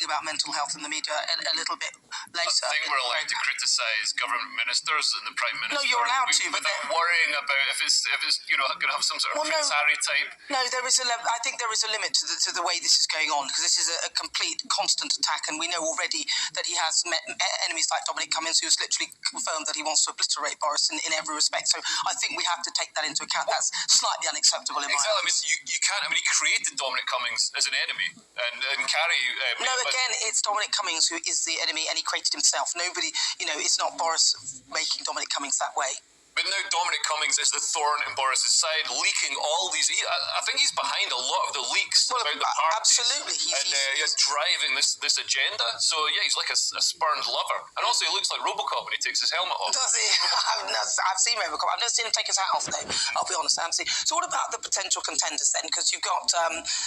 about mental health in the media a little bit later. I think we're allowed to criticise government ministers and the Prime Minister. No, you're allowed to, but without worrying about if it's going to have some sort of Prince Harry type. No, I think there is a limit to the way this is going on, because this is a complete constant attack, and we know already that he has met enemies like Dominic Cummings, who has literally confirmed that he wants to obliterate Boris in every respect. So I think we have to take that into account. That's slightly unacceptable in my eyes. I mean, you can't. I mean, he created Dominic Cummings as an enemy, and Carrie. No, again, it's Dominic Cummings who is the enemy, and he created himself. Nobody, it's not Boris making Dominic Cummings that way. But now Dominic Cummings is the thorn in Boris's side, leaking all these. I think he's behind a lot of the leaks about the party. Absolutely, he's driving this agenda. So yeah, he's like a spurned lover, and also he looks like RoboCop when he takes his helmet off. Does he? I've seen RoboCop. I've never seen him take his hat off though. I'll be honest, I haven't seen. So what about the potential contenders then? Because you've got.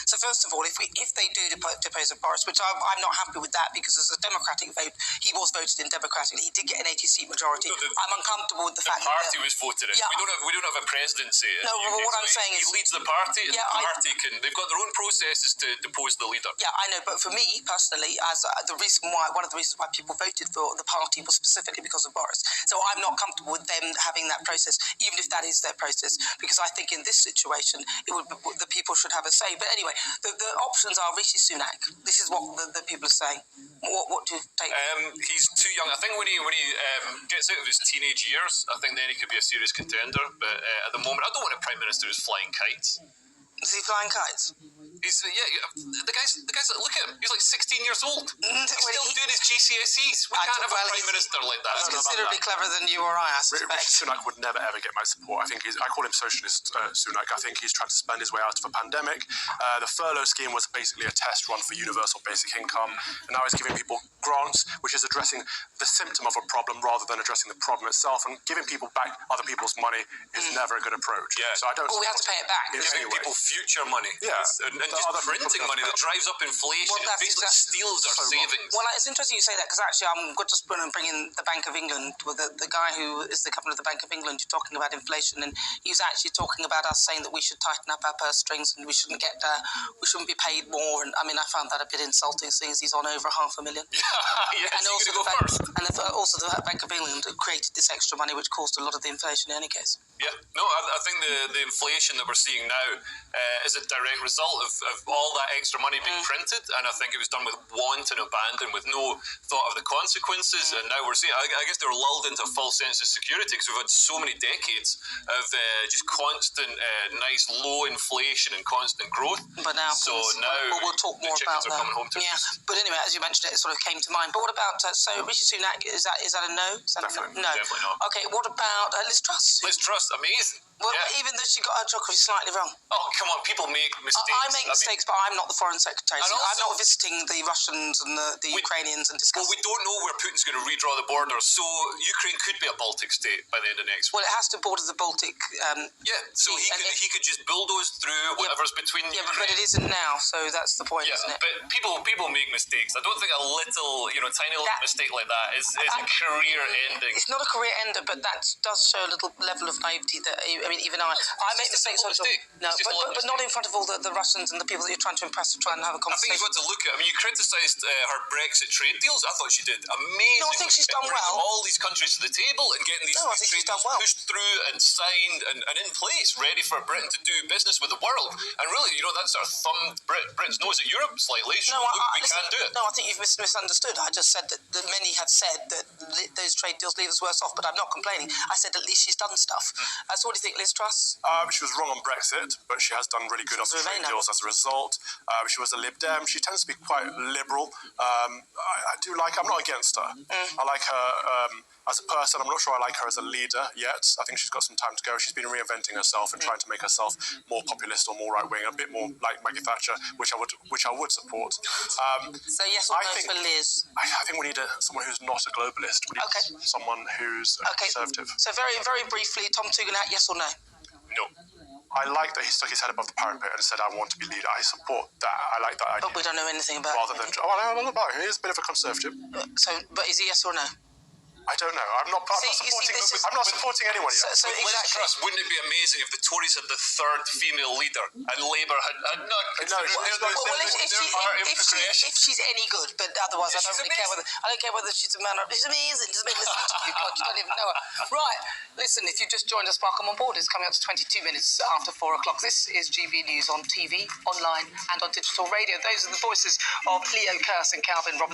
So first of all, if they do depose of Boris, which I'm not happy with that, because as a Democratic vote, he was voted in democratically. He did get an 80-seat majority. I'm uncomfortable with the fact that party was voted in. Yeah. We don't have a presidency. No, but what I'm saying is he leads the party, and the party they've got their own processes to depose the leader. Yeah, I know, but for me personally, as one of the reasons why people voted for the party was specifically because of Boris. So I'm not comfortable with them having that process, even if that is their process, because I think in this situation the people should have a say. But anyway, the options are Rishi Sunak. This is what the people are saying. What do you take? He's too young. I think when he gets out of his teenage years, I think then he could be a serious contender. But at the moment, I don't want a prime minister who's flying kites. Is he flying kites? He's the guy's look at him. He's like 16 years old. He's still doing his GCSEs. We can't have a prime minister like that. He's considerably cleverer than you or I suspect. Rishi Sunak would never ever get my support. I call him socialist Sunak. I think he's trying to spend his way out of a pandemic. The furlough scheme was basically a test run for universal basic income, and now he's giving people grants, which is addressing the symptom of a problem rather than addressing the problem itself. And giving people back other people's money is never a good approach. Yeah. So I don't. Well, we have to pay it back. Giving people future money. Yeah. And just printing money that drives up inflation. It basically steals our savings. Well, it's interesting you say that, because actually I'm just going to bring in the Bank of England, with the guy who is the governor of the Bank of England, who's talking about inflation, and he was actually talking about us saying that we should tighten up our purse strings and we shouldn't be paid more. And I mean, I found that a bit insulting, seeing as he's on over $500,000. Yeah, and also the Bank of England created this extra money, which caused a lot of the inflation in any case. Yeah, no, I think the inflation that we're seeing now is a direct result of all that extra money being printed, and I think it was done with wanton abandon, with no thought of the consequences. And now we're seeing, I guess they're lulled into a false sense of security, because we've had so many decades of just constant nice low inflation and constant growth. But now, we'll talk more about that. Yeah, but anyway, as you mentioned it sort of came to mind. But what about so Rishi Sunak? Is that a no? Definitely, no. Definitely not. Okay, what about Liz Truss? Liz Truss, amazing. Well, even though she got her geography slightly wrong. Oh, come on, people make mistakes. I make mistakes, but I'm not the foreign secretary. So I'm not visiting the Russians and the Ukrainians and discussing. Well, we don't know where Putin's going to redraw the border, so Ukraine could be a Baltic state by the end of next week. Well, it has to border the Baltic. So he could just bulldoze through whatever's between Ukraine. Yeah, but it isn't now, so that's the point, isn't it? But people make mistakes. I don't think a little, tiny little mistake like that is a career ending. It's not a career ender, but that does show a little level of naivety that, I mean, even I make mistakes. But not in front of all the Russians and the people that you're trying to impress, to try and have a conversation. I think you've got to look at. I mean, you criticised her Brexit trade deals. I thought she did amazing. No, I think she's done well. All these countries to the table and getting these trade deals pushed through and signed and in place, ready for Britain to do business with the world. And really, that's our thumb. Britain's nose at Europe slightly. We can't do it. No, I think you've misunderstood. I just said that many have said that those trade deals leave us worse off, but I'm not complaining. I said at least she's done stuff. So what do you think, Liz Truss? She was wrong on Brexit, but she has done really good on the trade deals as a result. She was a Lib Dem. She tends to be quite liberal. I do like her. I'm not against her. I like her as a person. I'm not sure I like her as a leader yet. I think she's got some time to go. She's been reinventing herself and trying to make herself more populist or more right-wing, a bit more like Maggie Thatcher, which I would support. So yes or no for Liz? I think we need someone who's not a globalist. We need someone who's conservative. So very, very briefly, Tom Tugendhat, yes or no? No. I like that he stuck his head above the parapet and said, I want to be leader. I support that. I like that idea. But we don't know anything about him. Rather than, I don't know about him. He is a bit of a conservative. But is he yes or no? I don't know. I'm not supporting anyone yet. So Liz exactly. Truss, wouldn't it be amazing if the Tories had the third female leader and Labour had not considered If she's any good, but otherwise I don't really care whether she's a man or she's amazing. Just make me listen to you. God, you don't even know her. Right. Listen, if you just joined us, welcome on board. It's coming up to 22 minutes after 4 o'clock. This is GB News on TV, online, and on digital radio. Those are the voices of Leo Kearse and Calvin Robinson.